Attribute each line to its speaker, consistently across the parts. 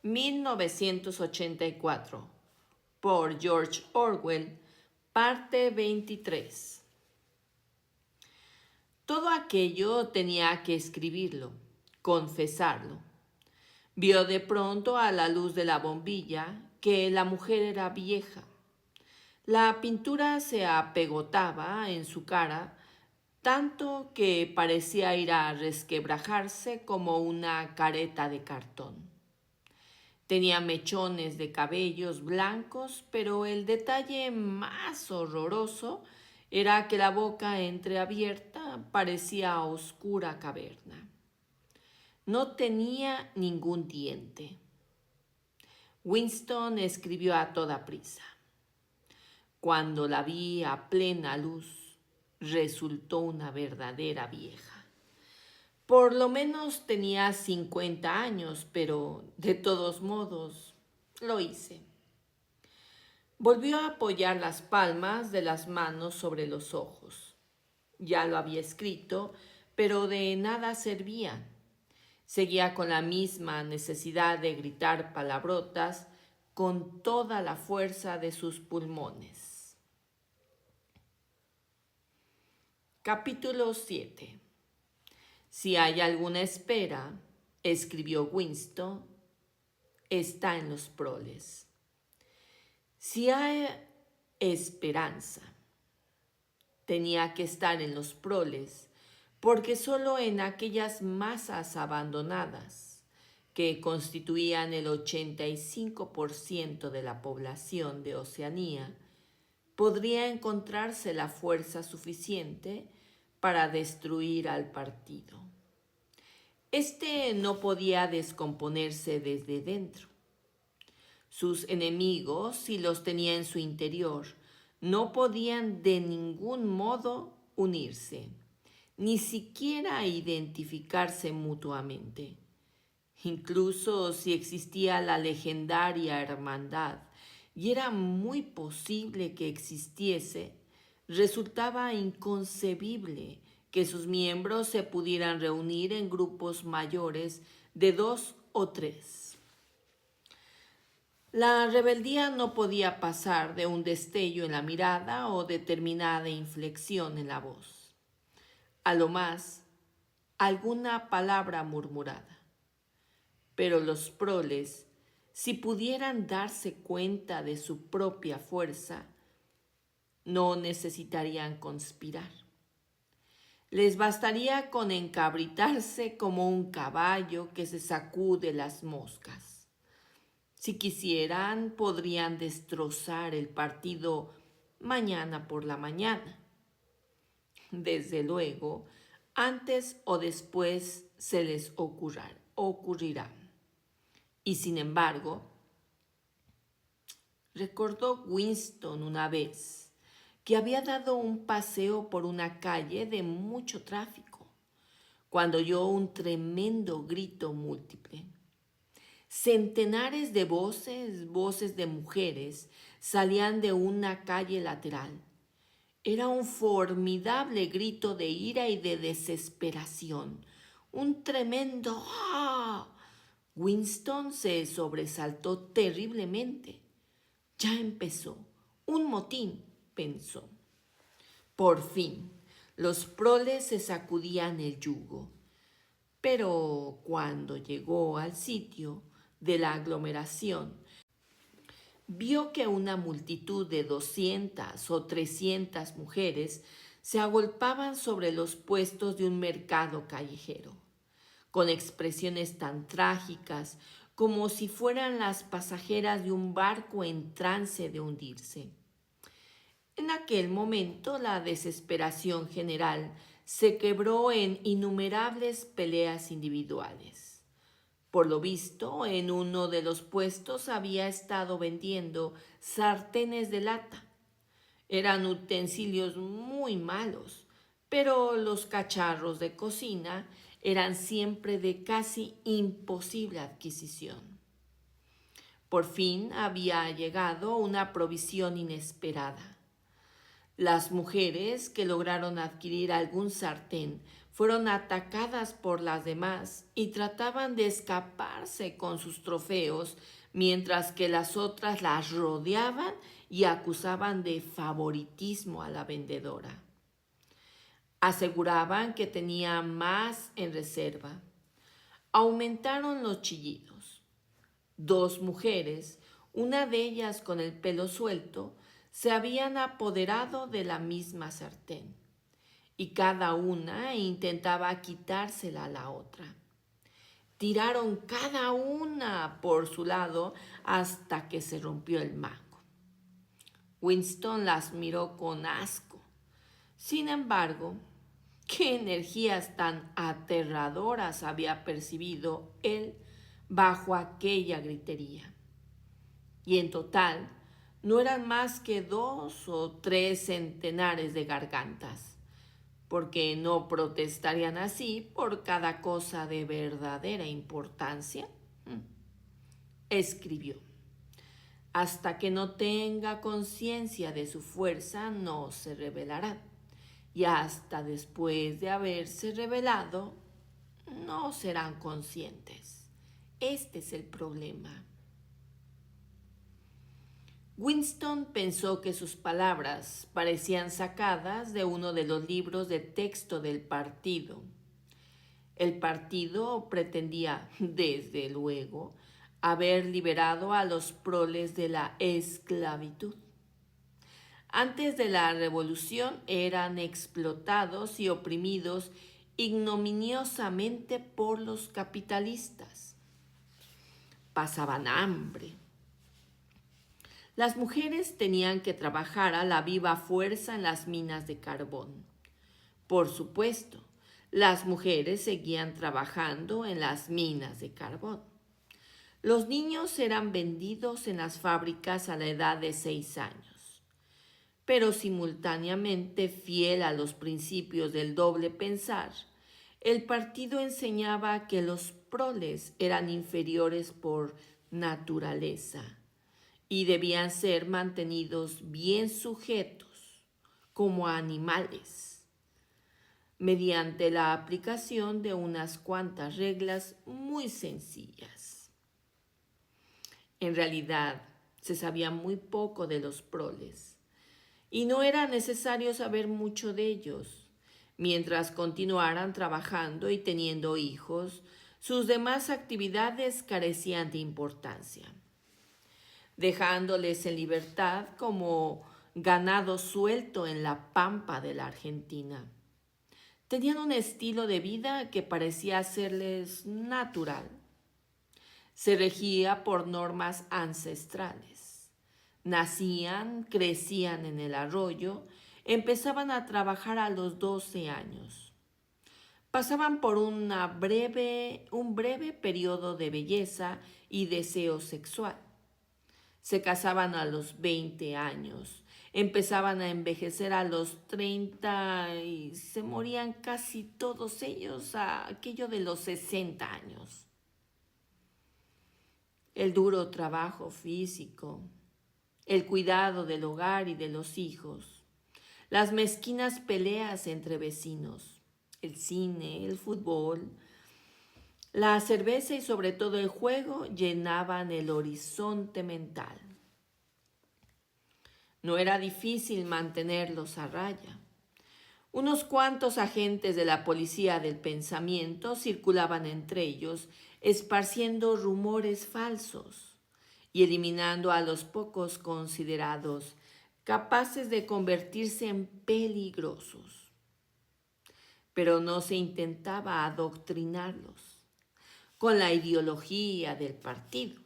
Speaker 1: 1984, por George Orwell, parte 23. Todo aquello tenía que escribirlo, confesarlo. Vio de pronto a la luz de la bombilla que la mujer era vieja. La pintura se apegotaba en su cara, tanto que parecía ir a resquebrajarse como una careta de cartón. Tenía mechones de cabellos blancos, pero el detalle más horroroso era que la boca entreabierta parecía oscura caverna. No tenía ningún diente. Winston escribió a toda prisa. Cuando la vi a plena luz, resultó una verdadera vieja. Por lo menos tenía 50 años, pero de todos modos lo hice. Volvió a apoyar las palmas de las manos sobre los ojos. Ya lo había escrito, pero de nada servía. Seguía con la misma necesidad de gritar palabrotas con toda la fuerza de sus pulmones. Capítulo 7. Si hay alguna espera, escribió Winston, está en los proles. Si hay esperanza, tenía que estar en los proles, porque sólo en aquellas masas abandonadas, que constituían el 85% de la población de Oceanía, podría encontrarse la fuerza suficiente para destruir al partido. Este no podía descomponerse desde dentro. Sus enemigos, si los tenía en su interior, no podían de ningún modo unirse, ni siquiera identificarse mutuamente. Incluso si existía la legendaria hermandad, y era muy posible que existiese, resultaba inconcebible que sus miembros se pudieran reunir en grupos mayores de 2 o 3. La rebeldía no podía pasar de un destello en la mirada o determinada inflexión en la voz. A lo más, alguna palabra murmurada. Pero los proles, si pudieran darse cuenta de su propia fuerza, no necesitarían conspirar. Les bastaría con encabritarse como un caballo que se sacude las moscas. Si quisieran, podrían destrozar el partido mañana por la mañana. Desde luego, antes o después se les ocurrirá. Y sin embargo, recordó Winston una vez que había dado un paseo por una calle de mucho tráfico, cuando oyó un tremendo grito múltiple. Centenares de voces de mujeres, salían de una calle lateral. Era un formidable grito de ira y de desesperación, un tremendo ¡ah! Winston se sobresaltó terriblemente. Ya empezó. Un motín, pensó. Por fin, los proles se sacudían el yugo. Pero cuando llegó al sitio de la aglomeración, vio que una multitud de 200 o 300 mujeres se agolpaban sobre los puestos de un mercado callejero, con expresiones tan trágicas como si fueran las pasajeras de un barco en trance de hundirse. En aquel momento la desesperación general se quebró en innumerables peleas individuales. Por lo visto, en uno de los puestos había estado vendiendo sartenes de lata. Eran utensilios muy malos, pero los cacharros de cocina eran siempre de casi imposible adquisición. Por fin había llegado una provisión inesperada. Las mujeres que lograron adquirir algún sartén fueron atacadas por las demás y trataban de escaparse con sus trofeos, mientras que las otras las rodeaban y acusaban de favoritismo a la vendedora. Aseguraban que tenía más en reserva. Aumentaron los chillidos. Dos mujeres, una de ellas con el pelo suelto, se habían apoderado de la misma sartén y cada una intentaba quitársela a la otra. Tiraron cada una por su lado hasta que se rompió el mango. Winston las miró con asco. Sin embargo, qué energías tan aterradoras había percibido él bajo aquella gritería. Y en total no eran más que 2 o 3 centenares de gargantas, porque no protestarían así por cada cosa de verdadera importancia. Escribió: hasta que no tenga conciencia de su fuerza no se rebelarán, y hasta después de haberse rebelado no serán conscientes. Este es el problema. Winston pensó que sus palabras parecían sacadas de uno de los libros de texto del partido. El partido pretendía, desde luego, haber liberado a los proles de la esclavitud. Antes de la revolución eran explotados y oprimidos ignominiosamente por los capitalistas. Pasaban hambre. Las mujeres tenían que trabajar a la viva fuerza en las minas de carbón. Por supuesto, las mujeres seguían trabajando en las minas de carbón. Los niños eran vendidos en las fábricas a la edad de 6 años. Pero simultáneamente, fiel a los principios del doble pensar, el partido enseñaba que los proles eran inferiores por naturaleza y debían ser mantenidos bien sujetos, como animales, mediante la aplicación de unas cuantas reglas muy sencillas. En realidad, se sabía muy poco de los proles, y no era necesario saber mucho de ellos. Mientras continuaran trabajando y teniendo hijos, sus demás actividades carecían de importancia, dejándoles en libertad como ganado suelto en la pampa de la Argentina. Tenían un estilo de vida que parecía serles natural. Se regía por normas ancestrales. Nacían, crecían en el arroyo, empezaban a trabajar a los 12 años. Pasaban por un breve periodo de belleza y deseo sexual. Se casaban a los 20 años, empezaban a envejecer a los 30 y se morían casi todos ellos a aquello de los 60 años. El duro trabajo físico, el cuidado del hogar y de los hijos, las mezquinas peleas entre vecinos, el cine, el fútbol, la cerveza y sobre todo el juego llenaban el horizonte mental. No era difícil mantenerlos a raya. Unos cuantos agentes de la policía del pensamiento circulaban entre ellos, esparciendo rumores falsos y eliminando a los pocos considerados capaces de convertirse en peligrosos. Pero no se intentaba adoctrinarlos con la ideología del partido.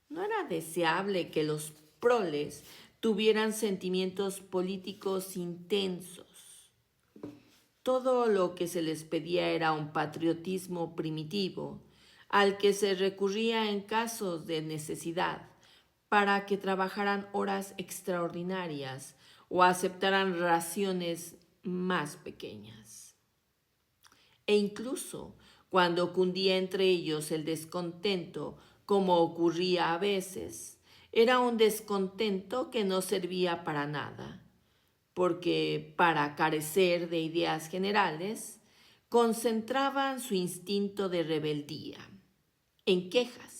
Speaker 1: No era deseable que los proles tuvieran sentimientos políticos intensos. Todo lo que se les pedía era un patriotismo primitivo, al que se recurría en casos de necesidad para que trabajaran horas extraordinarias o aceptaran raciones más pequeñas. E incluso cuando cundía entre ellos el descontento, como ocurría a veces, era un descontento que no servía para nada, porque para carecer de ideas generales, concentraban su instinto de rebeldía en quejas